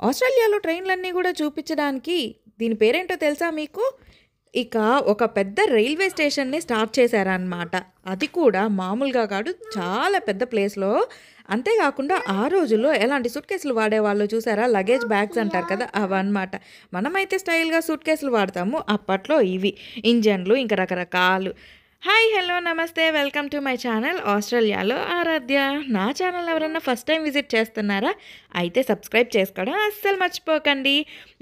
ఆస్ట్రేలియాలో ట్రైన్‌లన్నీ గూడా చూపిచ్చడానికి దీని పేరేంటో తెలుసా మీకు? ఇక ఒక పెద్ద రైల్వే స్టేషన్‌ని స్టార్ట్ చేశారనమాట. అది కూడా మామూలుగా కాదు, చాలా పెద్ద ప్లేస్‌లో. అంతే గాకుండా ఆ రోజుల్లో ఎలాంటి సూట్ కేసులు వాడేవాళ్ళో చూసారా? లగేజ్ బ్యాగ్స్ అంటారు కదా! అవన్నమాట. మనమైతే స్టైల్‌గా సూట్ కేసులు వాడతాము. అప్పట్లో ఇవి ఇంజన్‌లు ఇంకా రకరకాలు. హాయ్! హలో! నమస్తే! వెల్కమ్ టు మై ఛానల్ ఆస్ట్రేలియాలో ఆరాధ్య. నా ఛానల్ ఎవరన్నా ఫస్ట్ టైం విజిట్ చేస్తున్నారా? అయితే సబ్స్క్రైబ్ చేసుకోవడం అస్సలు మర్చిపోకండి.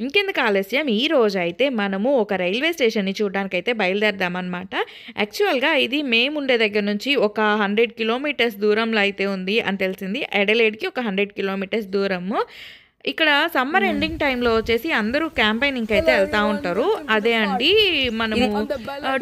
ఇంకెందుకు ఆలస్యం, ఈ రోజైతే మనము ఒక రైల్వే స్టేషన్‌ని చూడడానికైతే బయలుదేరదామనమాట. యాక్చువల్‌గా ఇది మేముండే దగ్గర నుంచి ఒక 100 కిలోమీటర్స్ దూరంలో అయితే ఉంది అని తెలిసింది. అడిలెయిడ్‌కి ఒక 100 కిలోమీటర్స్ దూరము. ఇక్కడ సమ్మర్ ఎండింగ్ టైంలో వచ్చేసి అందరూ క్యాంపెయినింగ్‌కి అయితే వెళ్తా ఉంటారు. అదే అండి మనము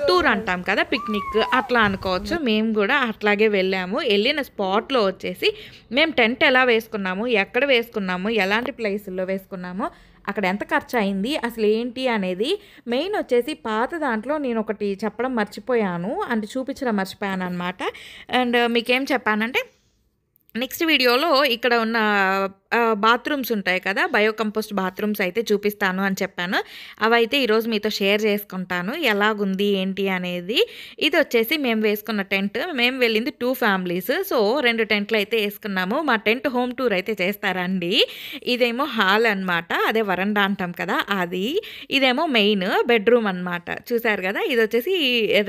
టూర్ అంటాం కదా, పిక్నిక్ అట్లా అనుకోవచ్చు. మేము కూడా అట్లాగే వెళ్ళాము. వెళ్ళిన స్పాట్‌లో వచ్చేసి మేము టెంట్ ఎలా వేసుకున్నాము, ఎక్కడ వేసుకున్నాము, ఎలాంటి ప్లేసుల్లో వేసుకున్నాము, అక్కడ ఎంత ఖర్చయింది, అసలు ఏంటి అనేది మెయిన్ వచ్చేసి పాత దాంట్లో నేను ఒకటి చెప్పడం మర్చిపోయాను. అంటే చూపించడం మర్చిపోయాననమాట. అండ్ మీకేం చెప్పానంటే నెక్స్ట్ వీడియోలో ఇక్కడ ఉన్న బాత్రూమ్స్ ఉంటాయి కదా, బయోకంపోస్ట్ బాత్రూమ్స్ అయితే చూపిస్తాను అని చెప్పాను. అవైతే ఈరోజు మీతో షేర్ చేసుకుంటాను ఎలాగుంది ఏంటి అనేది. ఇది వచ్చేసి మేము వేసుకున్న టెంట్. మేము వెళ్ళింది 2 ఫ్యామిలీస్. సో 2 టెంట్లు అయితే వేసుకున్నాము. మా టెంట్ హోమ్ టూర్ అయితే చేస్తారండి. ఇదేమో హాల్ అనమాట, అదే వరండా అంటాం కదా అది. ఇదేమో మెయిన్ బెడ్రూమ్ అనమాట. చూసారు కదా, ఇది వచ్చేసి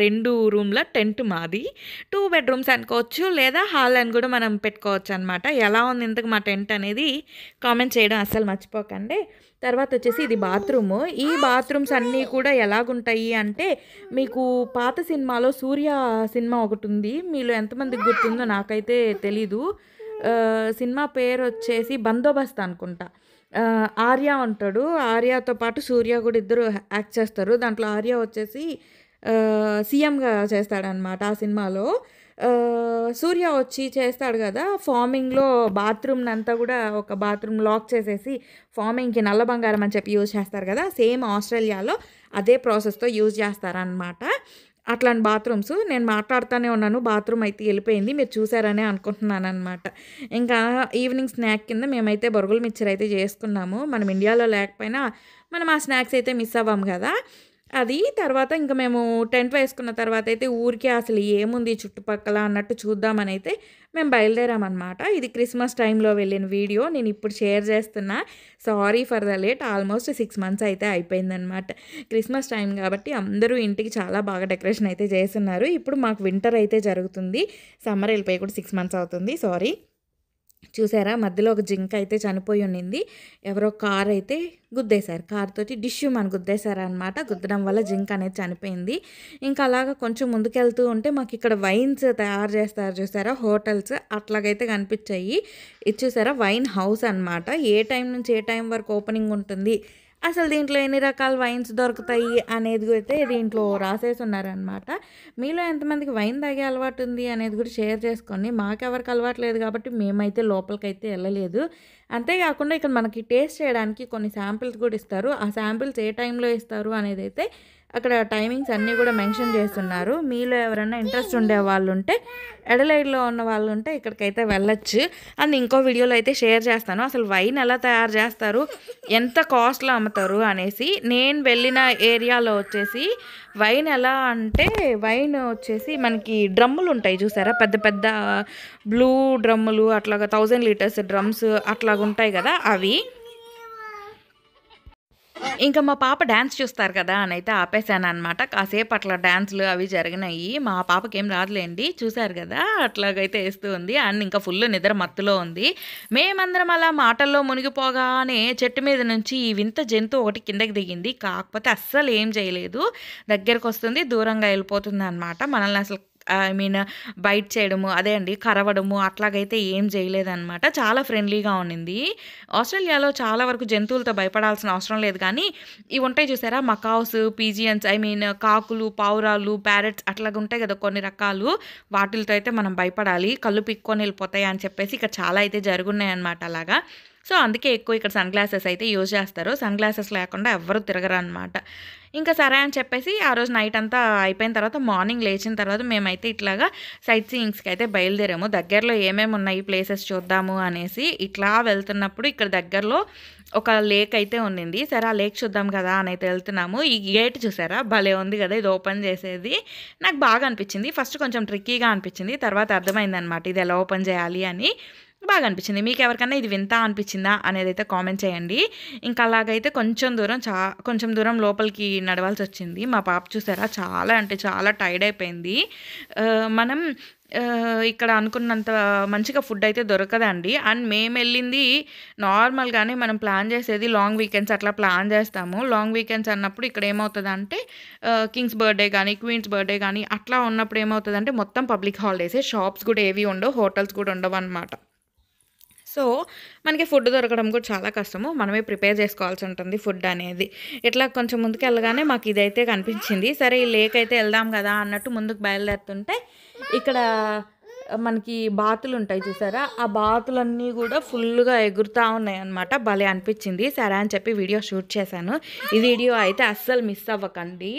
2 రూమ్ల టెంట్ మాది. 2 బెడ్రూమ్స్ అనుకోవచ్చు, లేదా హాల్ అని కూడా మనం పెట్టుకోవచ్చు అనమాట. ఎలా ఉంది ఇంతకు మా టెంట్ అనేది కామెంట్ చేయడం అస్సలు మర్చిపోకండి. తర్వాత వచ్చేసి ఇది బాత్రూము. ఈ బాత్రూమ్స్ అన్నీ కూడా ఎలాగుంటాయి అంటే, మీకు పాత సినిమాలో సూర్య సినిమా ఒకటి ఉంది. మీలో ఎంతమందికి గుర్తుందో నాకైతే తెలీదు. సినిమా పేరు వచ్చేసి బందోబస్త్ అనుకుంటా. ఆర్య ఉంటాడు. ఆర్యతో పాటు సూర్య కూడా ఇద్దరు యాక్ట్ చేస్తారు. దాంట్లో ఆర్య వచ్చేసి సీఎంగా చేస్తాడనమాట ఆ సినిమాలో. సూర్య వచ్చి చేస్తాడు కదా, ఫార్మింగ్లో బాత్రూమ్ని అంతా కూడా ఒక బాత్రూమ్ లాక్ చేసేసి ఫార్మింగ్కి నల్ల బంగారం అని చెప్పి యూజ్ చేస్తారు కదా, సేమ్ ఆస్ట్రేలియాలో అదే ప్రాసెస్తో యూజ్ చేస్తారనమాట. అట్లాంటి బాత్రూమ్స్ నేను మాట్లాడుతూనే ఉన్నాను. బాత్రూమ్ అయితే వెళ్ళిపోయింది, మీరు చూసారనే అనుకుంటున్నాను అనమాట. ఇంకా ఈవినింగ్ స్నాక్ కింద మేమైతే బొరుగుల మిక్చర్ అయితే చేసుకున్నాము. మనం ఇండియాలో లేకపోయినా మనం ఆ స్నాక్స్ అయితే మిస్ అవ్వం కదా. అది తర్వాత ఇంకా మేము టెంట్ వేసుకున్న తర్వాత అయితే ఊరికే అసలు ఏముంది చుట్టుపక్కల అన్నట్టు చూద్దామని అయితే మేము బయలుదేరామన్నమాట. ఇది క్రిస్మస్ టైంలో వెళ్ళిన వీడియో నేను ఇప్పుడు షేర్ చేస్తున్నా. Sorry for the late. Almost 6 months అయితే అయిపోయిందనమాట. క్రిస్మస్ టైం కాబట్టి అందరూ ఇంటికి చాలా బాగా డెకరేషన్ అయితే చేస్తున్నారు. ఇప్పుడు మాకు వింటర్ అయితే జరుగుతుంది. సమ్మర్ వెళ్ళిపోయి కూడా 6 మంత్స్ అవుతుంది. సారీ. చూసారా, మధ్యలో ఒక జింక అయితే చనిపోయి ఉండింది. ఎవరో కార్ అయితే గుద్దేశారు. కార్ తోటి డిష్యూమని గుద్దేశారనమాట. గుద్దడం వల్ల జింక అనేది చనిపోయింది. ఇంకా అలాగా కొంచెం ముందుకెళ్తూ ఉంటే మాకు ఇక్కడ వైన్స్ తయారు చేస్తారు చూసారా, హోటల్స్ అట్లాగైతే కనిపించాయి. ఇది చూసారా, వైన్ హౌస్ అనమాట. ఏ టైం నుంచి ఏ టైం వరకు ఓపెనింగ్ ఉంటుంది, అసలు దీంట్లో ఎన్ని రకాల వైన్స్ దొరుకుతాయి అనేది అయితే దీంట్లో రాసేసి ఉన్నారనమాట. మీలో ఎంతమందికి వైన్ తాగే అలవాటు ఉంది అనేది కూడా షేర్ చేసుకోండి. మాకెవరికి అలవాటు లేదు కాబట్టి మేమైతే లోపలికైతే వెళ్ళలేదు. అంతేకాకుండా ఇక్కడ మనకి టేస్ట్ చేయడానికి కొన్ని శాంపిల్స్ కూడా ఇస్తారు. ఆ శాంపిల్స్ ఏ టైంలో ఇస్తారు అనేది అయితే అక్కడ టైమింగ్స్ అన్నీ కూడా మెన్షన్ చేస్తున్నారు. మీలో ఎవరైనా ఇంట్రెస్ట్ ఉండే వాళ్ళు ఉంటే, అడిలెయిడ్లో ఉన్న వాళ్ళు ఉంటే ఇక్కడికైతే వెళ్ళొచ్చు. అండ్ ఇంకో వీడియోలో అయితే షేర్ చేస్తాను అసలు వైన్ ఎలా తయారు చేస్తారు, ఎంత కాస్ట్లో అమ్ముతారు అనేసి. నేను వెళ్ళిన ఏరియాలో వచ్చేసి వైన్ ఎలా అంటే, వైన్ వచ్చేసి మనకి డ్రమ్ములు ఉంటాయి చూసారా, పెద్ద పెద్ద బ్లూ డ్రమ్ములు, అట్లాగా 1000 లీటర్స్ డ్రమ్స్ అట్లాగా ఉంటాయి కదా అవి. ఇంకా మా పాప డ్యాన్స్ చూస్తారు కదా అని అయితే ఆపేసాను అనమాట. కాసేపు అట్లా డ్యాన్స్లు అవి జరిగినాయి. మా పాపకేం రాదులేండి, చూశారు కదా అట్లాగైతే వేస్తూ ఉంది. అండ్ ఇంకా ఫుల్ నిద్ర మత్తులో ఉంది. మేమందరం అలా మాటల్లో మునిగిపోగానే చెట్టు మీద నుంచి ఈ వింత జంతువు ఒకటి కిందకి దిగింది. కాకపోతే అస్సలు ఏం చేయలేదు, దగ్గరకు వస్తుంది, దూరంగా వెళ్ళిపోతుంది అనమాట. మనల్ని అసలు ఐ మీన్ బైట్ చేయడము, అదే అండి కరవడము అట్లాగైతే ఏం చేయలేదన్నమాట. చాలా ఫ్రెండ్లీగా ఉండింది. ఆస్ట్రేలియాలో చాలా వరకు జంతువులతో భయపడాల్సిన అవసరం లేదు, కానీ ఇవి ఉంటాయి చూసారా, మకావ్స్, పీజియన్స్, ఐ మీన్ కాకులు, పావురాలు, ప్యారెట్స్ అట్లాగా ఉంటాయి కదా కొన్ని రకాలు, వాటితో అయితే మనం భయపడాలి. కళ్ళు పిక్కొని వెళ్ళిపోతాయి అని చెప్పేసి ఇక్కడ చాలా అయితే జరుగున్నాయి అనమాట అలాగా. సో అందుకే ఎక్కువ ఇక్కడ సన్ గ్లాసెస్ అయితే యూజ్ చేస్తారు. సన్ గ్లాసెస్ లేకుండా ఎవ్వరు తిరగరనమాట. ఇంకా సరే అని చెప్పేసి ఆ రోజు నైట్ అంతా అయిపోయిన తర్వాత మార్నింగ్ లేచిన తర్వాత మేమైతే ఇట్లాగా సైట్ సీయింగ్స్కి అయితే బయలుదేరాము. దగ్గరలో ఏమేమి ఉన్నాయి ప్లేసెస్ చూద్దాము అనేసి ఇట్లా వెళ్తున్నప్పుడు ఇక్కడ దగ్గరలో ఒక లేక్ అయితే ఉన్నింది. సరే ఆ లేక్ చూద్దాం కదా అని అయితే వెళ్తున్నాము. ఈ గేట్ చూసారా భలే ఉంది కదా, ఇది ఓపెన్ చేసేది. నాకు బాగా అనిపించింది. ఫస్ట్ కొంచెం ట్రిక్కీగా అనిపించింది, తర్వాత అర్థమైందనమాట ఇది ఎలా ఓపెన్ చేయాలి అని. బాగా అనిపించింది. మీకు ఎవరికైనా ఇది వింత అనిపించిందా అనేది అయితే కామెంట్ చేయండి. ఇంకా అలాగైతే కొంచెం దూరం లోపలికి నడవాల్సి వచ్చింది. మా పాప చూసారా చాలా అంటే చాలా టైర్డ్ అయిపోయింది. మనం ఇక్కడ అనుకున్నంత మంచిగా ఫుడ్ అయితే దొరకదండి. అండ్ మేము వెళ్ళింది నార్మల్గానే మనం ప్లాన్ చేసేది లాంగ్ వీకెండ్స్ అట్లా ప్లాన్ చేస్తాము. లాంగ్ వీకెండ్స్ అన్నప్పుడు ఇక్కడ ఏమవుతుందంటే కింగ్స్ బర్త్డే కానీ క్వీన్స్ బర్త్డే కానీ అట్లా ఉన్నప్పుడు ఏమవుతుందంటే మొత్తం పబ్లిక్ హాలిడేసే. షాప్స్ కూడా ఏవి ఉండవు, హోటల్స్ కూడా ఉండవు అనమాట. సో మనకి ఫుడ్ దొరకడం కూడా చాలా కష్టము. మనమే ప్రిపేర్ చేసుకోవాల్సి ఉంటుంది ఫుడ్ అనేది. ఇట్లా కొంచెం ముందుకు వెళ్ళగానే మాకు ఇదైతే కనిపించింది. సరే ఈ లేక్ అయితే వెళ్దాం కదా అన్నట్టు ముందుకు బయలుదేరుతుంటే ఇక్కడ మనకి బాతులు ఉంటాయి చూసారా, ఆ బాతులన్నీ కూడా ఫుల్గా ఎగురుతూ ఉన్నాయి అనమాట. భలే అనిపించింది. సరే అని చెప్పి వీడియో షూట్ చేశాను. ఈ వీడియో అయితే అస్సలు మిస్ అవ్వకండి.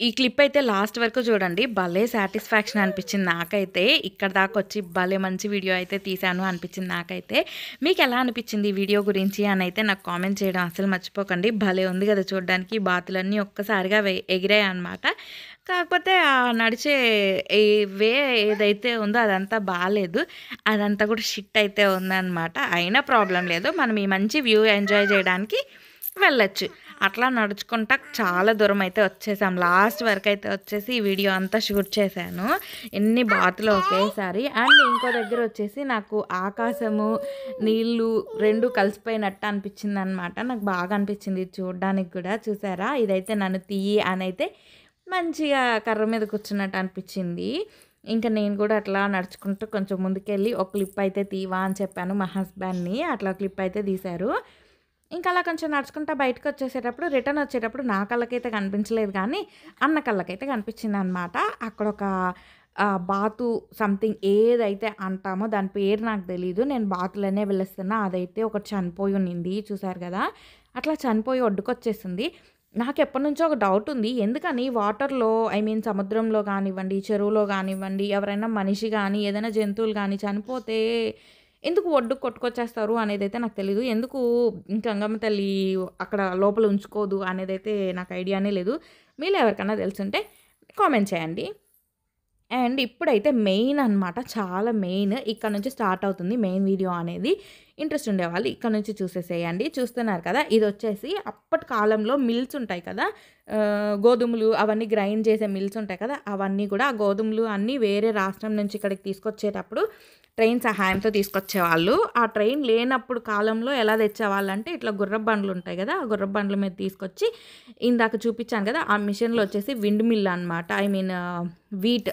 ఈ క్లిప్ అయితే లాస్ట్ వరకు చూడండి. భలే సాటిస్ఫాక్షన్ అనిపించింది నాకైతే. ఇక్కడ దాకా వచ్చి భలే మంచి వీడియో అయితే తీశాను అనిపించింది నాకైతే. మీకు ఎలా అనిపించింది ఈ వీడియో గురించి అని అయితే నాకు కామెంట్ చేయడం అసలు మర్చిపోకండి. భలే ఉంది కదా చూడడానికి. బాతులన్నీ ఒక్కసారిగా ఎగిరాయి అనమాట. కాకపోతే ఆ నడిచే వే ఏదైతే ఉందో అదంతా బాగాలేదు, అదంతా కూడా షిట్ అయితే ఉందన్నమాట. అయినా ప్రాబ్లం లేదు, మనం ఈ మంచి వ్యూ ఎంజాయ్ చేయడానికి వెళ్ళొచ్చు. అట్లా నడుచుకుంటా చాలా దూరం అయితే వచ్చేసాం. లాస్ట్ వరకు అయితే వచ్చేసి ఈ వీడియో అంతా షూట్ చేశాను. ఎన్ని బాతులు ఒకేసారి. అండ్ ఇంకో దగ్గర వచ్చేసి నాకు ఆకాశము నీళ్ళు రెండు కలిసిపోయినట్టు అనిపించింది అనమాట. నాకు బాగా అనిపించింది చూడడానికి కూడా. చూసారా, ఇదైతే నన్ను తీయి అని అయితే మంచిగా కర్ర మీద కూర్చున్నట్టు అనిపించింది. ఇంకా నేను కూడా అట్లా నడుచుకుంటూ కొంచెం ముందుకెళ్ళి ఒక క్లిప్ అయితే తీవా అని చెప్పాను మా హస్బెండ్ని. అట్లా క్లిప్ అయితే తీశారు. ఇంకా అలా కొంచెం నడుచుకుంటా బయటకు వచ్చేసేటప్పుడు రిటర్న్ వచ్చేటప్పుడు నా కళ్ళకైతే కనిపించలేదు, కానీ అన్న కళ్ళకైతే కనిపించింది అనమాట. అక్కడ ఒక బాతు సంథింగ్ ఏదైతే అంటామో దాని పేరు నాకు తెలీదు. నేను బాతులనే పిలుస్తున్నా. అదైతే ఒకటి చనిపోయి ఉన్నింది చూసారు కదా. అట్లా చనిపోయి ఒడ్డుకొచ్చేసింది. నాకు ఎప్పటి నుంచో ఒక డౌట్ ఉంది, ఎందుకని వాటర్లో సముద్రంలో కానివ్వండి, చెరువులో కానివ్వండి, ఎవరైనా మనిషి కానీ ఏదైనా జంతువులు కానీ చనిపోతే ఎందుకు ఒడ్డుకు కొట్టుకొచ్చేస్తారు అనేది అయితే నాకు తెలీదు. ఎందుకు గంగమ్మ తల్లి అక్కడ లోపల ఉంచుకోదు అనేది అయితే నాకు ఐడియానే లేదు. మీలో ఎవరికైనా తెలుసుంటే కామెంట్ చేయండి. అండ్ ఇప్పుడైతే మెయిన్ అనమాట, చాలా మెయిన్ ఇక్కడ నుంచి స్టార్ట్ అవుతుంది మెయిన్ వీడియో అనేది. ఇంట్రెస్ట్ ఉండేవాళ్ళు ఇక్కడ నుంచి చూసేసేయండి. చూస్తున్నారు కదా, ఇది వచ్చేసి అప్పటి కాలంలో మిల్స్ ఉంటాయి కదా, గోధుమలు అవన్నీ గ్రైండ్ చేసే మిల్స్ ఉంటాయి కదా, అవన్నీ కూడా ఆ గోధుమలు అన్నీ వేరే రాష్ట్రం నుంచి ఇక్కడికి తీసుకొచ్చేటప్పుడు ట్రైన్ సహాయంతో తీసుకొచ్చేవాళ్ళు. ఆ ట్రైన్ లేనప్పుడు కాలంలో ఎలా తెచ్చేవాళ్ళు అంటే ఇట్లా గుర్రపు బండ్లు ఉంటాయి కదా, ఆ గుర్రపు బండ్ల మీద తీసుకొచ్చి ఇందాక చూపించాను కదా ఆ మిషన్లో వచ్చేసి విండ్ మిల్ అనమాట. వీట్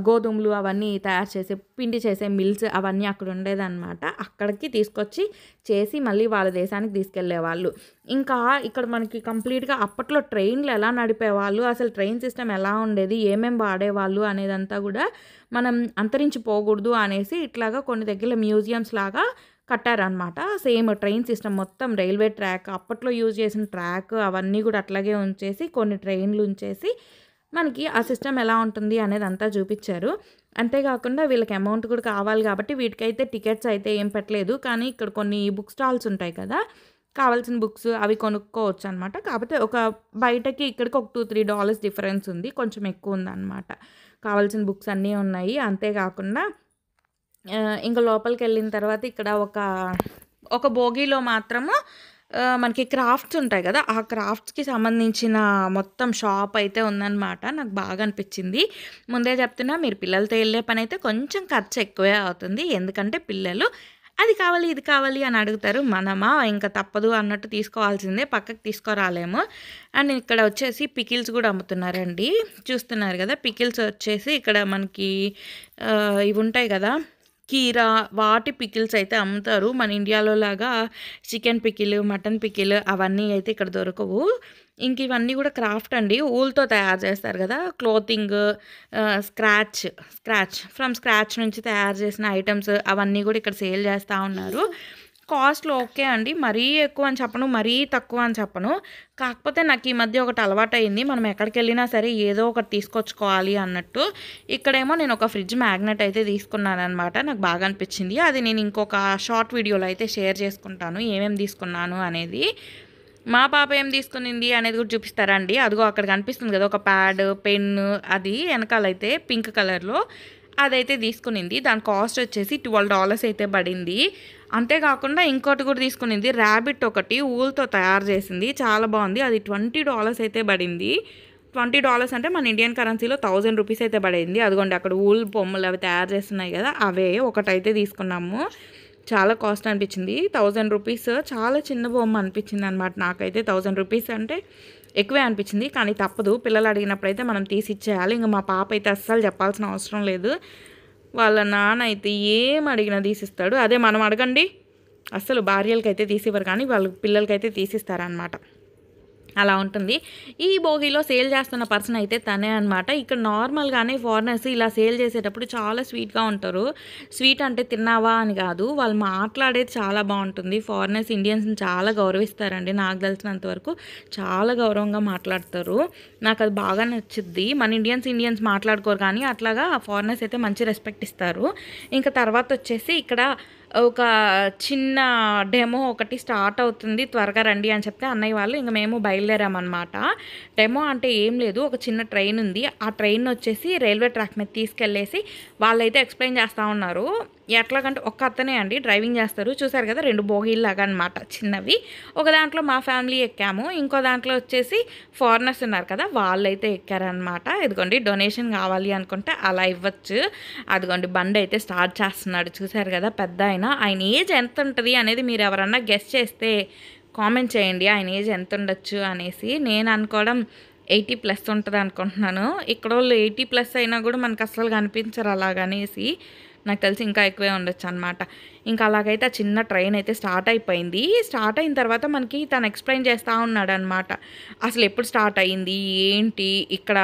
గోధుమలు అవన్నీ తయారు చేసే పిండి చేసే మిల్స్ అవన్నీ అక్కడ ఉండేదన్నమాట. అక్కడికి తీసుకొచ్చి చేసి మళ్ళీ వాళ్ళ దేశానికి తీసుకెళ్లేవాళ్ళు. ఇంకా ఇక్కడ మనకి కంప్లీట్గా అప్పట్లో ట్రైన్లు ఎలా నడిపేవాళ్ళు, అసలు ట్రైన్ సిస్టమ్ ఎలా ఉండేది, ఏమేమి వాడేవాళ్ళు అనేదంతా కూడా మనం అంతరించిపోకూడదు అనేసి ఇట్లాగా కొన్ని దగ్గర మ్యూజియంస్ లాగా కట్టారనమాట. సేమ్ ట్రైన్ సిస్టమ్ మొత్తం రైల్వే ట్రాక్ అప్పట్లో యూజ్ చేసిన ట్రాక్ అవన్నీ కూడా అట్లాగే ఉంచేసి కొన్ని ట్రైన్లు ఉంచేసి మనకి ఆ సిస్టమ్ ఎలా ఉంటుంది అనేది అంతా చూపించారు. అంతేకాకుండా వీళ్ళకి అమౌంట్ కూడా కావాలి కాబట్టి వీటికైతే టికెట్స్ అయితే ఏం పెట్టలేదు. కానీ ఇక్కడ కొన్ని బుక్ స్టాల్స్ ఉంటాయి కదా, కావాల్సిన బుక్స్ అవి కొనుక్కోవచ్చు అనమాట. కాకపోతే ఒక బయటకి ఇక్కడికి ఒక $2-3 డిఫరెన్స్ ఉంది, కొంచెం ఎక్కువ ఉందన్నమాట. కావాల్సిన బుక్స్ అన్నీ ఉన్నాయి. అంతేకాకుండా ఇంకా లోపలికి వెళ్ళిన తర్వాత ఇక్కడ ఒక బోగీలో మాత్రము మనకి క్రాఫ్ట్స్ ఉంటాయి కదా, ఆ క్రాఫ్ట్స్కి సంబంధించిన మొత్తం షాప్ అయితే ఉందన్నమాట. నాకు బాగా అనిపించింది. ముందే చెప్తున్నా, మీరు పిల్లలతో వెళ్ళే పని అయితే కొంచెం ఖర్చు ఎక్కువే అవుతుంది. ఎందుకంటే పిల్లలు అది కావాలి ఇది కావాలి అని అడుగుతారు. మనమా ఇంకా తప్పదు అన్నట్టు తీసుకోవాల్సిందే, పక్కకు తీసుకురాలేము. అండ్ ఇక్కడ వచ్చేసి పికిల్స్ కూడా అమ్ముతున్నారండి. చూస్తున్నారు కదా, పికిల్స్ వచ్చేసి ఇక్కడ మనకి ఇవి ఉంటాయి కదా కీరా, వాటి పికిల్స్ అయితే అమ్ముతారు. మన ఇండియాలో లాగా చికెన్ పికిల్, మటన్ పికిల్ అవన్నీ అయితే ఇక్కడ దొరకవు. ఇంక ఇవన్నీ కూడా క్రాఫ్ట్ అండి, ఊల్తో తయారు చేస్తారు కదా, క్లోతింగ్, ఫ్రమ్ స్క్రాచ్ నుంచి తయారు చేసిన ఐటమ్స్ అవన్నీ కూడా ఇక్కడ సేల్ చేస్తూ ఉన్నారు. కాస్ట్‌లో ఓకే అండి. మరీ ఎక్కువ అని చెప్పను, మరీ తక్కువ అని చెప్పను. కాకపోతే నాకు ఈ మధ్య ఒకటి అలవాటయింది. మనం ఎక్కడికెళ్ళినా సరే ఏదో ఒకటి తీసుకొచ్చుకోవాలి అన్నట్టు. ఇక్కడేమో నేను ఒక ఫ్రిడ్జ్ మ్యాగ్నెట్ అయితే తీసుకున్నాననమాట. నాకు బాగా అనిపించింది. అది నేను ఇంకొక షార్ట్ వీడియోలో అయితే షేర్ చేసుకుంటాను ఏమేమి తీసుకున్నాను అనేది. మా పాప ఏం తీసుకునింది అనేది కూడా చూపిస్తారా అండి? అదిగో అక్కడ కనిపిస్తుంది కదా! ఒక ప్యాడ్, పెన్ను అది వెనకాలైతే పింక్ కలర్‌లో అదైతే తీసుకునింది. దాని కాస్ట్ వచ్చేసి $12 అయితే పడింది. అంతేకాకుండా ఇంకోటి కూడా తీసుకునింది. ర్యాబిట్ ఒకటి వూల్‌తో తయారు చేసింది. చాలా బాగుంది. అది $20 అయితే పడింది. $20 అంటే మన ఇండియన్ కరెన్సీలో ₹1000 అయితే పడింది. అదిగోండి అక్కడ వూల్ బొమ్మలు అవి తయారు చేస్తున్నాయి కదా! అవే ఒకటైతే తీసుకున్నాము. చాలా కాస్ట్ అనిపించింది. ₹1000 చాలా చిన్న బొమ్మ అనిపించింది అనమాట నాకైతే. ₹1000 అంటే ఎక్కువే అనిపించింది. కానీ తప్పదు. పిల్లలు అడిగినప్పుడైతే మనం తీసి ఇచ్చేయాలి. ఇంక మా పాప అయితే అస్సలు చెప్పాల్సిన అవసరం లేదు. వాళ్ళ నాన్న అయితే ఏం అడిగినా తీసిస్తాడు. అదే మనం అడగండి అస్సలు భార్యలకైతే తీసివ్వరు, కానీ వాళ్ళ పిల్లలకైతే తీసిస్తారనమాట. అలా ఉంటుంది. ఈ భోగిలో సేల్ చేస్తున్న పర్సన్ అయితే తనే అనమాట. ఇక్కడ నార్మల్‌గానే ఫారినర్స్ ఇలా సేల్ చేసేటప్పుడు చాలా స్వీట్‌గా ఉంటారు. స్వీట్ అంటే తిన్నావా అని కాదు, వాళ్ళు మాట్లాడేది చాలా బాగుంటుంది. ఫారినర్స్ ఇండియన్స్‌ని చాలా గౌరవిస్తారండి. నాకు తెలిసినంత వరకు చాలా గౌరవంగా మాట్లాడతారు. నాకు అది బాగా నచ్చుద్ది. మన ఇండియన్స్ మాట్లాడుకోరు, కానీ అట్లాగా ఫారినర్స్ అయితే మంచి రెస్పెక్ట్ ఇస్తారు. ఇంకా తర్వాత వచ్చేసి ఇక్కడ ఒక చిన్న డెమో ఒకటి స్టార్ట్ అవుతుంది, త్వరగా రండి అని చెప్తే అన్నయ్య వాళ్ళు ఇంక మేము బయలుదేరామన్నమాట. డెమో అంటే ఏం లేదు, ఒక చిన్న ట్రైన్ ఉంది. ఆ ట్రైన్ వచ్చేసి రైల్వే ట్రాక్ మీద తీసుకెళ్ళేసి వాళ్ళైతే ఎక్స్ప్లెయిన్ చేస్తూ ఉన్నారు. ఎట్లాగంటే ఒక్క అతనే అండి డ్రైవింగ్ చేస్తారు. చూసారు కదా 2 బోగీల్లాగా అనమాట చిన్నవి. ఒక దాంట్లో మా ఫ్యామిలీ ఎక్కాము, ఇంకో దాంట్లో వచ్చేసి ఫారినర్స్ ఉన్నారు కదా వాళ్ళైతే ఎక్కారనమాట. ఇదిగోండి డొనేషన్ కావాలి అనుకుంటే అలా ఇవ్వచ్చు. అదిగోండి బండి అయితే స్టార్ట్ చేస్తున్నాడు. చూసారు కదా పెద్ద ఆయన ఏజ్ ఎంత ఉంటుంది అనేది మీరు ఎవరన్నా గెస్ చేస్తే కామెంట్ చేయండి. ఆయన ఏజ్ ఎంత ఉండొచ్చు అనేసి. నేను అనుకోవడం 80+ ఉంటుంది అనుకుంటున్నాను. ఇక్కడ వాళ్ళు 80+ అయినా కూడా మనకు అస్సలు కనిపించరు అలాగనేసి. నాకు తెలిసి ఇంకా ఎక్కువే ఉండొచ్చు అనమాట. ఇంకా అలాగైతే ఆ చిన్న ట్రైన్ అయితే స్టార్ట్ అయిపోయింది. స్టార్ట్ అయిన తర్వాత మనకి తను ఎక్స్ప్లెయిన్ చేస్తూ ఉన్నాడు అనమాట. అసలు ఎప్పుడు స్టార్ట్ అయ్యింది, ఏంటి, ఇక్కడ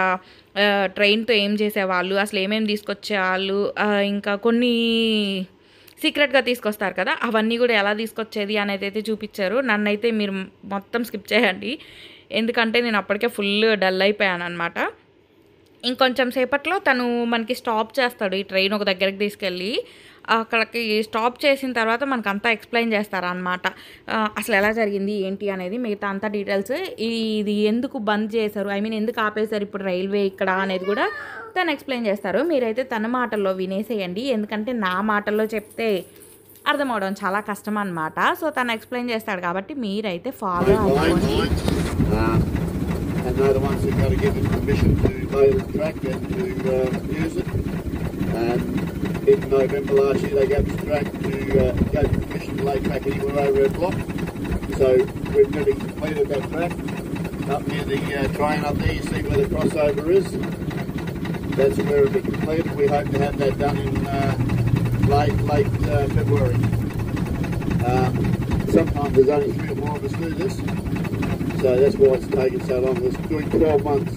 ట్రైన్తో ఏం చేసేవాళ్ళు, అసలు ఏమేమి తీసుకొచ్చేవాళ్ళు, ఇంకా కొన్ని సీక్రెట్గా తీసుకొస్తారు కదా అవన్నీ కూడా ఎలా తీసుకొచ్చేది అనేది అయితే చూపించారు. నన్నైతే మీరు మొత్తం స్కిప్ చేయండి, ఎందుకంటే నేను అప్పటికే ఫుల్ డల్ అయిపోయాను అనమాట. ఇంకొంచెం సేపట్లో తను మనకి స్టాప్ చేస్తాడు. ఈ ట్రైన్ ఒక దగ్గరికి తీసుకెళ్ళి అక్కడికి స్టాప్ చేసిన తర్వాత మనకు అంతా ఎక్స్ప్లెయిన్ చేస్తారనమాట. అసలు ఎలా జరిగింది ఏంటి అనేది మిగతా అంతా డీటెయిల్స్. ఇది ఎందుకు బంద్ చేశారు, ఐ మీన్ ఎందుకు ఆపేశారు ఇప్పుడు రైల్వే ఇక్కడ అనేది కూడా తను ఎక్స్ప్లెయిన్ చేస్తారు. మీరైతే తన మాటల్లో వినేసేయండి, ఎందుకంటే నా మాటల్లో చెప్తే అర్థం అవడం చాలా కష్టం అనమాట. సో తను ఎక్స్ప్లెయిన్ చేస్తాడు కాబట్టి మీరైతే ఫాలో అవ్వండి. And they're the ones who've got to give them permission to mow the track and to use it. And in November last year they gave us track to gave permission to lay track anywhere over a block. So we've nearly completed that track. Up near the train up there, you see where the crossover is. That's where it'll be completed. We hope to have that done in late February. Sometimes there's only 3 or more of us do this. So that's why it's taken so long. It's doing 12 months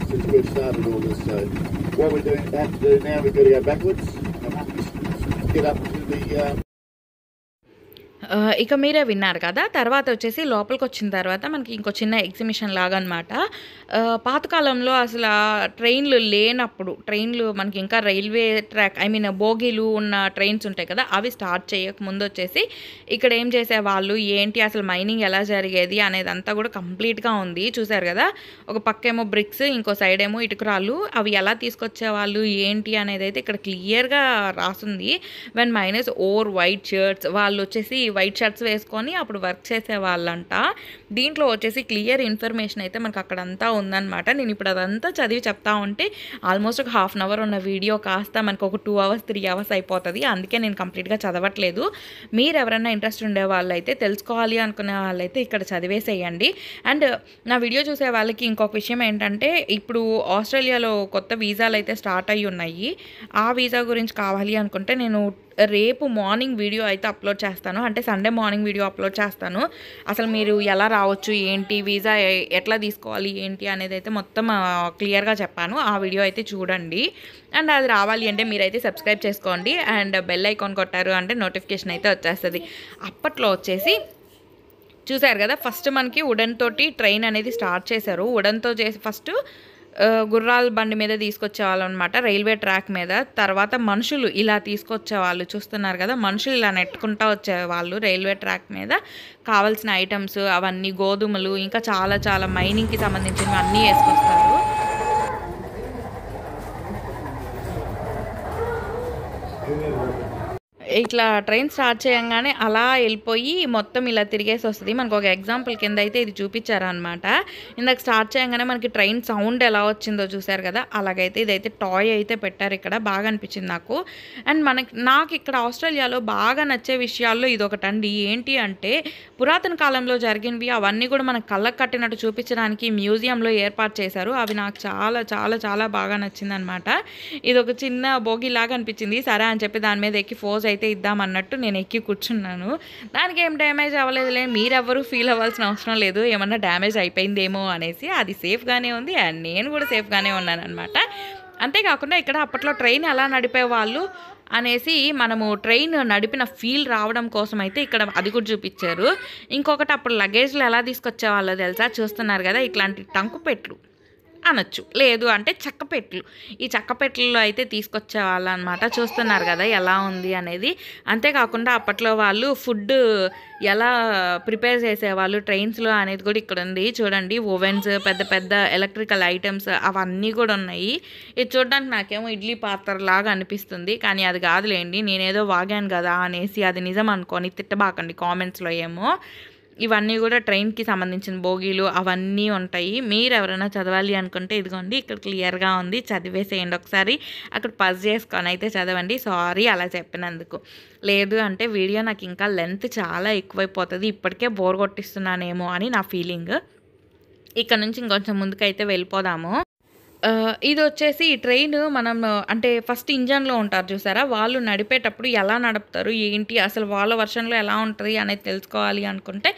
since we've started all this. So what we have to do now, we've got to go backwards. And once we get up to the ఇక మీరే విన్నారు కదా. తర్వాత వచ్చేసి లోపలికి వచ్చిన తర్వాత మనకి ఇంకో చిన్న ఎగ్జిబిషన్ లాగా అనమాట. పాతకాలంలో అసలు ట్రైన్లు లేనప్పుడు, ట్రైన్లు మనకి ఇంకా రైల్వే ట్రాక్ ఐ మీన్ బోగీలు ఉన్న ట్రైన్స్ ఉంటాయి కదా అవి స్టార్ట్ చేయక ముందు వచ్చేసి ఇక్కడ ఏం చేసేవాళ్ళు, ఏంటి, అసలు మైనింగ్ ఎలా జరిగేది అనేది అంతా కూడా కంప్లీట్గా ఉంది. చూసారు కదా, ఒక పక్కేమో బ్రిక్స్, ఇంకో సైడ్ ఏమో ఇటుకరాళ్ళు, అవి ఎలా తీసుకొచ్చేవాళ్ళు ఏంటి అనేది అయితే ఇక్కడ క్లియర్గా రాస్తుంది. When minus or white shirts, వాళ్ళు వచ్చేసి వైట్ షర్ట్స్ వేసుకొని అప్పుడు వర్క్ చేసేవాళ్ళంట. దీంట్లో వచ్చేసి క్లియర్ ఇన్ఫర్మేషన్ అయితే మనకు అక్కడంతా ఉందన్నమాట. నేను ఇప్పుడు అదంతా చదివి చెప్తా ఉంటే ఆల్మోస్ట్ ఒక ½ అవర్ ఉన్న వీడియో కాస్త మనకు ఒక 2 అవర్స్ 3 అవర్స్ అయిపోతుంది. అందుకే నేను కంప్లీట్గా చదవట్లేదు. మీరు ఎవరైనా ఇంట్రెస్ట్ ఉండే వాళ్ళైతే, తెలుసుకోవాలి అనుకునే వాళ్ళైతే ఇక్కడ చదివేసేయండి. అండ్ నా వీడియో చూసే వాళ్ళకి ఇంకొక విషయం ఏంటంటే, ఇప్పుడు ఆస్ట్రేలియాలో కొత్త వీసాలు అయితే స్టార్ట్ అయ్యి ఉన్నాయి. ఆ వీసా గురించి కావాలి అనుకుంటే నేను రేపు మార్నింగ్ వీడియో అయితే అప్లోడ్ చేస్తాను, అంటే సండే మార్నింగ్ వీడియో అప్లోడ్ చేస్తాను. అసలు మీరు ఎలా రావచ్చు ఏంటి, వీసా ఎట్లా తీసుకోవాలి ఏంటి అనేది అయితే మొత్తం క్లియర్గా చెప్పాను. ఆ వీడియో అయితే చూడండి. అండ్ అది రావాలి అంటే మీరైతే సబ్స్క్రైబ్ చేసుకోండి అండ్ బెల్ ఐకాన్ కొట్టారు అంటే నోటిఫికేషన్ అయితే వచ్చేస్తుంది. అప్పట్లో వచ్చేసి చూసారు కదా, ఫస్ట్ మనకి వుడెన్ తోటి ట్రైన్ అనేది స్టార్ట్ చేశారు. వుడెన్తో చేసి ఫస్ట్ గుర్రాల బండి మీద తీసుకొచ్చేవాళ్ళు అనమాట, రైల్వే ట్రాక్ మీద. తర్వాత మనుషులు ఇలా తీసుకొచ్చేవాళ్ళు, చూస్తున్నారు కదా, మనుషులు ఇలా నెట్టుకుంటూ వచ్చేవాళ్ళు రైల్వే ట్రాక్ మీద. కావాల్సిన ఐటమ్స్ అవన్నీ, గోధుమలు, ఇంకా చాలా చాలా మైనింగ్కి సంబంధించినవి అన్నీ వేసుకొస్తారు. ఇట్లా ట్రైన్ స్టార్ట్ చేయంగానే అలా వెళ్ళిపోయి మొత్తం ఇలా తిరిగేసి వస్తుంది. మనకు ఒక ఎగ్జాంపుల్ కింద అయితే ఇది చూపించారనమాట. ఇందాక స్టార్ట్ చేయగానే మనకి ట్రైన్ సౌండ్ ఎలా వచ్చిందో చూసారు కదా, అలాగైతే ఇదైతే టాయ్ అయితే పెట్టారు ఇక్కడ. బాగా అనిపించింది నాకు. అండ్ నాకు ఇక్కడ ఆస్ట్రేలియాలో బాగా నచ్చే విషయాల్లో ఇదొకటండి. ఏంటి అంటే పురాతన కాలంలో జరిగినవి అవన్నీ కూడా మనకు కళ్ళకు కట్టినట్టు చూపించడానికి మ్యూజియంలో ఏర్పాటు చేశారు. అవి నాకు చాలా చాలా చాలా బాగా నచ్చింది అనమాట. ఇది ఒక చిన్న బోగిలాగా అనిపించింది. సరే అని చెప్పి దాని మీద ఎక్కి ఫోజ్ అయితే ఇద్దామన్నట్టు నేను ఎక్కి కూర్చున్నాను. దానికి ఏం డ్యామేజ్ అవ్వలేదులే, మీరెవ్వరూ ఫీల్ అవ్వాల్సిన అవసరం లేదు ఏమన్నా డ్యామేజ్ అయిపోయిందేమో అనేసి. అది సేఫ్గానే ఉంది అండ్ నేను కూడా సేఫ్గానే ఉన్నాను అనమాట. అంతేకాకుండా ఇక్కడ అప్పట్లో ట్రైన్ ఎలా నడిపేవాళ్ళు అనేసి మనము ట్రైన్ నడిపిన ఫీల్ రావడం కోసం అయితే ఇక్కడ అది కూడా చూపించారు. ఇంకొకటి, అప్పుడు లగేజ్లు ఎలా తీసుకొచ్చేవాళ్ళో తెలుసా, చూస్తున్నారు కదా, ఇట్లాంటి టంకుపెట్లు అనొచ్చు, లేదు అంటే చెక్కపెట్లు. ఈ చెక్కపెట్లలో అయితే తీసుకొచ్చేవాళ్ళు అనమాట. చూస్తున్నారు కదా ఎలా ఉంది అనేది. అంతేకాకుండా అప్పట్లో వాళ్ళు ఫుడ్ ఎలా ప్రిపేర్ చేసేవాళ్ళు ట్రైన్స్లో అనేది కూడా ఇక్కడ ఉంది. చూడండి, ఓవెన్స్, పెద్ద పెద్ద ఎలక్ట్రికల్ ఐటమ్స్ అవన్నీ కూడా ఉన్నాయి. ఇది చూడడానికి నాకేమో ఇడ్లీ పాత్ర లాగా అనిపిస్తుంది, కానీ అది కాదులేండి, నేనేదో వాగాను కదా అనేసి అది నిజం అనుకొని తిట్టబాకండి కామెంట్స్లో ఏమో. ఇవన్నీ కూడా ట్రైన్కి సంబంధించిన బోగీలు అవన్నీ ఉంటాయి. మీరు ఎవరైనా చదవాలి అనుకుంటే ఇదిగోండి ఇక్కడ క్లియర్గా ఉంది, చదివేసేయండి ఒకసారి. అక్కడ పజ్ చేసుకొని అయితే చదవండి. సారీ అలా చెప్పినందుకు. లేదు అంటే వీడియో నాకు ఇంకా లెంత్ చాలా ఎక్కువైపోతుంది, ఇప్పటికే బోర్ కొట్టిస్తున్నానేమో అని నా ఫీలింగ్. ఇక్కడ నుంచి ఇంకొంచెం ముందుకైతే వెళ్ళిపోదాము. ఇది వచ్చేసి ఈ ట్రైన్ మనం అంటే ఫస్ట్ ఇంజన్లో ఉంటారు చూసారా, వాళ్ళు నడిపేటప్పుడు ఎలా నడుపుతారు ఏంటి, అసలు వాళ్ళ వర్షన్లో ఎలా ఉంటుంది అనేది తెలుసుకోవాలి అనుకుంటే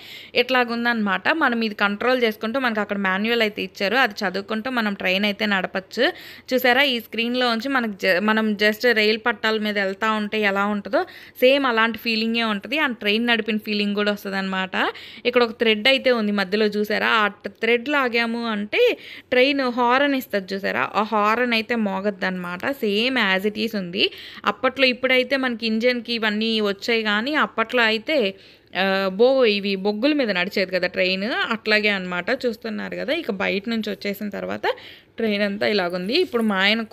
ఇట్లాగుందనమాట. మనం ఇది కంట్రోల్ చేసుకుంటూ మనకు అక్కడ మాన్యువల్ అయితే ఇచ్చారు, అది చదువుకుంటూ మనం ట్రైన్ అయితే నడపచ్చు. చూసారా, ఈ స్క్రీన్లో ఉంచి మనం జస్ట్ రైలు పట్టాల మీద వెళ్తూ ఉంటే ఎలా ఉంటుందో సేమ్ అలాంటి ఫీలింగే ఉంటుంది. ఆ ట్రైన్ నడిపిన ఫీలింగ్ కూడా వస్తుంది అనమాట. ఇక్కడ ఒక థ్రెడ్ అయితే ఉంది మధ్యలో, చూసారా, ఆ థ్రెడ్ లాగాము అంటే ట్రైన్ హారన్ ఇస్తుంది చూసారా, ఆ హారన్ అయితే మోగద్దు అనమాట. సేమ్ యాజ్ ఇట్ ఈస్ ఉంది అప్పట్లో. ఇప్పుడైతే మనకి ఇంజన్కి ఇవన్నీ వచ్చాయి, కానీ అప్పట్లో అయితే ఇవి బొగ్గుల మీద నడిచేది కదా ట్రైన్, అట్లాగే అనమాట. చూస్తున్నారు కదా, ఇక బయట నుంచి వచ్చేసిన తర్వాత ట్రైన్ అంతా ఇలాగుంది. ఇప్పుడు మా ఆయన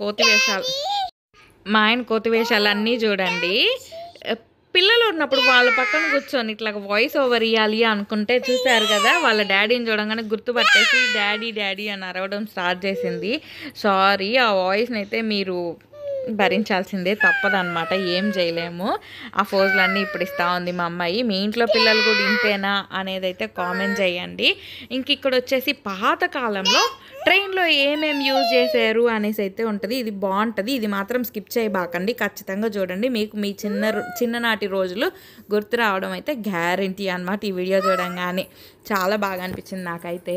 కోతి వేషాలన్నీ చూడండి. పిల్లలు ఉన్నప్పుడు వాళ్ళ పక్కన కూర్చొని ఇట్లా వాయిస్ ఓవర్ ఇవ్వాలి అనుకుంటే చూసారు కదా, వాళ్ళ డాడీని చూడంగానే గుర్తుపట్టేసి డాడీ డాడీ అని అరవడం స్టార్ట్ చేసింది. సారీ, ఆ వాయిస్ని అయితే మీరు భరించాల్సిందే, తప్పదన్నమాట, ఏం చేయలేము. ఆ ఫోజులన్నీ ఇప్పుడు ఇస్తూ ఉంది మా అమ్మాయి. మీ ఇంట్లో పిల్లలు కూడా ఇంతేనా అనేది అయితే కామెంట్ చేయండి. ఇంక ఇక్కడ వచ్చేసి పాతకాలంలో ట్రైన్లో ఏమేమి యూజ్ చేశారు అనేసి అయితే ఉంటుంది. ఇది బాగుంటుంది, ఇది మాత్రం స్కిప్ చేయబాకండి, ఖచ్చితంగా చూడండి. మీకు మీ చిన్ననాటి రోజులు గుర్తు రావడం అయితే గ్యారంటీ అనమాట ఈ వీడియో చూడంగానే. చాలా బాగా అనిపించింది నాకైతే.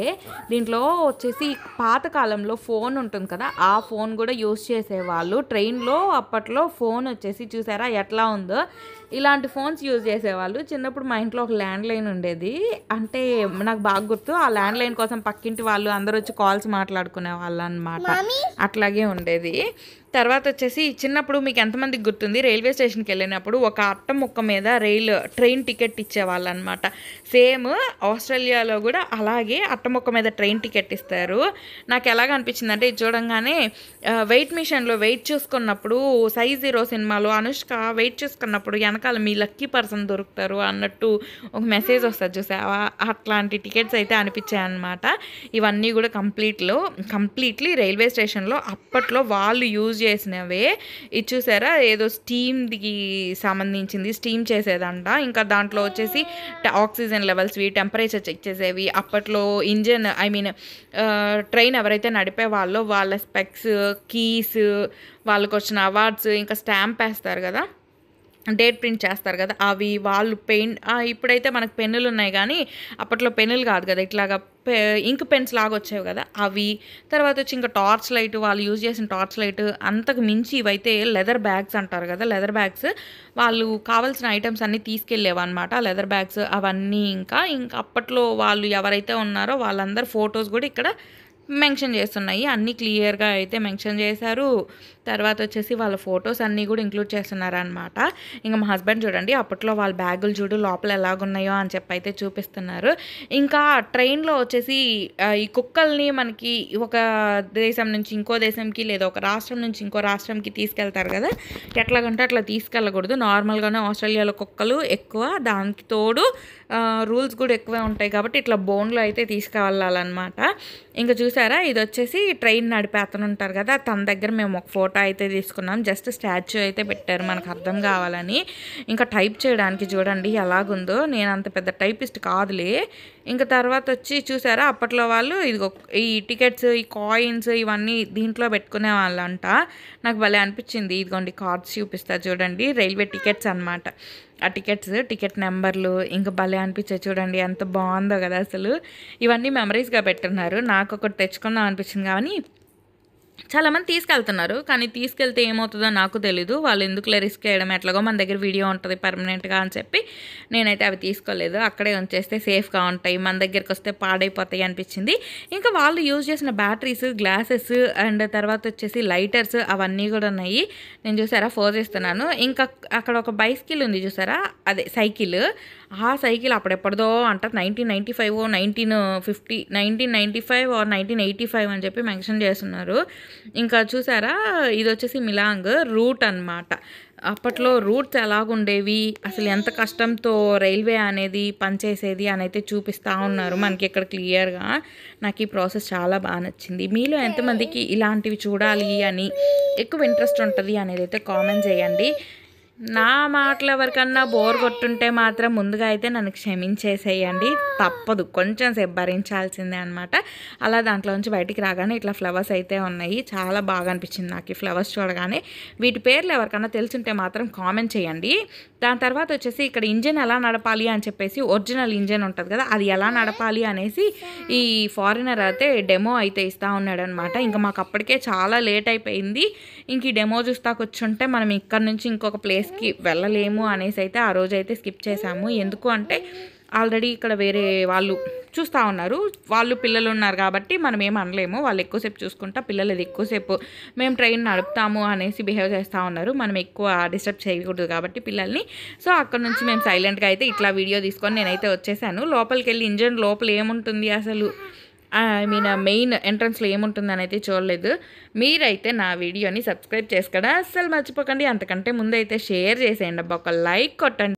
దీంట్లో వచ్చేసి పాతకాలంలో ఫోన్ ఉంటుంది కదా, ఆ ఫోన్ కూడా యూజ్ చేసేవాళ్ళు ట్రైన్లో. అప్పట్లో ఫోన్ వచ్చేసి చూసారా ఎట్లా ఉందో, ఇలాంటి ఫోన్స్ యూజ్ చేసేవాళ్ళు. చిన్నప్పుడు మా ఇంట్లో ఒక ల్యాండ్ లైన్ ఉండేది, అంటే నాకు బాగా గుర్తు. ఆ ల్యాండ్ లైన్ కోసం పక్కింటి వాళ్ళు అందరూ వచ్చి కాల్స్ మాట్లాడుకునే వాళ్ళు అనమాట, అట్లాగే ఉండేది. తర్వాత వచ్చేసి చిన్నప్పుడు మీకు ఎంతమందికి గుర్తుంది, రైల్వే స్టేషన్కి వెళ్ళినప్పుడు ఒక అట్ట ముక్క మీద ట్రైన్ టికెట్ ఇచ్చేవాళ్ళు అనమాట. సేమ్ ఆస్ట్రేలియాలో కూడా అలాగే అట్ట ముక్క మీద ట్రైన్ టికెట్ ఇస్తారు. నాకు ఎలాగ అనిపించింది అంటే, ఇది చూడంగానే వెయిట్ మిషన్లో వెయిట్ చూసుకున్నప్పుడు సైజ్ 0 సినిమాలో అనుష్క వెయిట్ చూసుకున్నప్పుడు వెనకాల మీ లక్కీ పర్సన్ దొరుకుతారు అన్నట్టు ఒక మెసేజ్ వస్తుంది చూసావా, అట్లాంటి టికెట్స్ అయితే అనిపించాయి అనమాట. ఇవన్నీ కూడా కంప్లీట్లీ రైల్వే స్టేషన్లో అప్పట్లో వాళ్ళు యూజ్ చేసినవే. ఇది చూసారా, ఏదో స్టీమ్కి సంబంధించింది, స్టీమ్ చేసేదంట. ఇంకా దాంట్లో వచ్చేసి ఆక్సిజన్ లెవెల్స్వి, టెంపరేచర్ చెక్ చేసేవి. అప్పట్లో ఇంజన్ ట్రైన్ ఎవరైతే నడిపే వాళ్ళో వాళ్ళ స్పెక్స్, కీస్, వాళ్ళకి వచ్చిన అవార్డ్స్, ఇంకా స్టాంప్ వేస్తారు కదా, డేట్ ప్రింట్ చేస్తారు కదా అవి వాళ్ళు ఇప్పుడైతే మనకు పెన్నులు ఉన్నాయి కానీ అప్పట్లో పెన్నులు కాదు కదా ఇట్లాగా ఇంక్ పెన్స్ లాగా వచ్చేవి కదా అవి తర్వాత వచ్చి ఇంకా టార్చ్ లైట్ వాళ్ళు యూజ్ చేసిన టార్చ్ లైట్ అంతకు మించి ఇవైతే లెదర్ బ్యాగ్స్ అంటారు కదా లెదర్ బ్యాగ్స్ వాళ్ళు కావాల్సిన ఐటమ్స్ అన్నీ తీసుకెళ్ళేవి అనమాట లెదర్ బ్యాగ్స్ అవన్నీ ఇంకా అప్పట్లో వాళ్ళు ఎవరైతే ఉన్నారో వాళ్ళందరూ ఫొటోస్ కూడా ఇక్కడ మెన్షన్ చేస్తున్నాయి అన్నీ క్లియర్గా అయితే మెన్షన్ చేశారు తర్వాత వచ్చేసి వాళ్ళ ఫొటోస్ అన్నీ కూడా ఇంక్లూడ్ చేస్తున్నారు అనమాట ఇంకా మా హస్బెండ్ చూడండి అప్పట్లో వాళ్ళ బ్యాగులు చూడు లోపల ఎలాగున్నాయో అని చెప్పి అయితే చూపిస్తున్నారు ఇంకా ట్రైన్లో వచ్చేసి ఈ కుక్కల్ని మనకి ఒక దేశం నుంచి ఇంకో దేశంకి లేదా ఒక రాష్ట్రం నుంచి ఇంకో రాష్ట్రంకి తీసుకెళ్తారు కదా ఎట్లాగంటే అట్లా తీసుకెళ్ళకూడదు నార్మల్గానే ఆస్ట్రేలియాలో కుక్కలు ఎక్కువ దానికి తోడు రూల్స్ కూడా ఎక్కువే ఉంటాయి కాబట్టి ఇట్లా బోన్లో అయితే తీసుకెళ్ళాలన్నమాట ఇంకా చూసారా ఇది వచ్చేసి ట్రైన్ నడిపే అతను ఉంటారు కదా తన దగ్గర మేము ఒక ఫోటో అయితే తీసుకున్నాం జస్ట్ స్టాచ్యూ అయితే పెట్టారు మనకు అర్థం కావాలని ఇంకా టైప్ చేయడానికి చూడండి ఎలాగుందో నేను అంత పెద్ద టైపిస్ట్ కాదులే ఇంకా తర్వాత వచ్చి చూసారా అప్పట్లో వాళ్ళు ఇదిగో ఈ టికెట్స్ ఈ కాయిన్స్ ఇవన్నీ దీంట్లో పెట్టుకునే వాళ్ళంట నాకు భలే అనిపించింది ఇదిగోండి కార్డ్స్ చూపిస్తారు చూడండి రైల్వే టికెట్స్ అనమాట ఆ టికెట్ నెంబర్లు ఇంకా భలే అనిపించాయి చూడండి ఎంత బాగుందో కదా అసలు ఇవన్నీ మెమరీస్గా పెట్టున్నారు నాకు ఒకటి తెచ్చుకుందాం అనిపించింది కానీ చాలామంది తీసుకెళ్తున్నారు కానీ తీసుకెళ్తే ఏమవుతుందో నాకు తెలీదు వాళ్ళు ఎందుకులే రిస్క్ చేయడం ఎట్లాగో మన దగ్గర వీడియో ఉంటుంది పర్మనెంట్గా అని చెప్పి నేనైతే అవి తీసుకోలేదు అక్కడే ఉంచేస్తే సేఫ్గా ఉంటాయి మన దగ్గరికి వస్తే పాడైపోతాయి అనిపించింది ఇంకా వాళ్ళు యూజ్ చేసిన బ్యాటరీస్ గ్లాసెస్ అండ్ తర్వాత వచ్చేసి లైటర్స్ అవన్నీ కూడా ఉన్నాయి నేను చూసారా ఫోర్ చేస్తున్నాను ఇంకా అక్కడ ఒక బైసికిల్ ఉంది చూసారా అదే సైకిల్ ఆ సైకిల్ అప్పుడెప్పటిదో అంటారు 1995 ఆర్ 1985 అని చెప్పి మెన్షన్ చేస్తున్నారు ఇంకా చూసారా ఇది వచ్చేసి మిలాంగ్ రూట్ అనమాట అప్పట్లో రూట్స్ ఎలాగుండేవి అసలు ఎంత కష్టంతో రైల్వే అనేది పనిచేసేది అని అయితే చూపిస్తూ ఉన్నారు మనకి ఇక్కడ క్లియర్గా నాకు ఈ ప్రాసెస్ చాలా బాగా నచ్చింది మీలో ఎంతమందికి ఇలాంటివి చూడాలి అని ఎక్కువ ఇంట్రెస్ట్ ఉంటుంది అనేది అయితే కామెంట్ చేయండి నా మాటలు ఎవరికన్నా బోర్ కొట్టుంటే మాత్రం ముందుగా అయితే నన్ను క్షమించేసేయండి తప్పదు కొంచెం సేపు భరించాల్సిందే అనమాట అలా దాంట్లో నుంచి బయటికి రాగానే ఇట్లా ఫ్లవర్స్ అయితే ఉన్నాయి చాలా బాగా అనిపించింది నాకు ఈ ఫ్లవర్స్ చూడగానే వీటి పేర్లు ఎవరికన్నా తెలుసుంటే మాత్రం కామెంట్ చేయండి దాని తర్వాత వచ్చేసి ఇక్కడ ఇంజిన్ ఎలా నడపాలి అని చెప్పేసి ఒరిజినల్ ఇంజిన్ ఉంటుంది కదా అది ఎలా నడపాలి అనేసి ఈ ఫారినర్ అయితే డెమో అయితే ఇస్తూ ఉన్నాడు అనమాట ఇంకా మాకు అప్పటికే చాలా లేట్ అయిపోయింది ఇంక ఈ డెమో చూస్తా కూర్చుంటే మనం ఇక్కడ నుంచి ఇంకొక ప్లేస్కి వెళ్ళలేము అనేసి అయితే ఆ రోజు అయితే స్కిప్ చేసాము ఎందుకు అంటే ఆల్రెడీ ఇక్కడ వేరే వాళ్ళు చూస్తూ ఉన్నారు వాళ్ళు పిల్లలు ఉన్నారు కాబట్టి మనం ఏం అనలేము వాళ్ళు ఎక్కువసేపు చూసుకుంటా పిల్లలు అది ఎక్కువసేపు మేము ట్రైన్ నడుపుతాము అనేసి బిహేవ్ చేస్తూ ఉన్నారు మనం ఎక్కువ డిస్టర్బ్ చేయకూడదు కాబట్టి పిల్లల్ని సో అక్కడ నుంచి మేము సైలెంట్గా అయితే ఇట్లా వీడియో తీసుకొని నేనైతే వచ్చేసాను లోపలికి వెళ్ళి ఇంజిన్ లోపల ఏముంటుంది అసలు ఐ మీన్ మెయిన్ ఎంట్రన్స్లో ఏముంటుందని అయితే చూడలేదు మీరైతే నా వీడియోని సబ్స్క్రైబ్ చేసుకోవడం అస్సలు మర్చిపోకండి అంతకంటే ముందు అయితే షేర్ చేసేయండి అబ్బా ఒక లైక్ కొట్టండి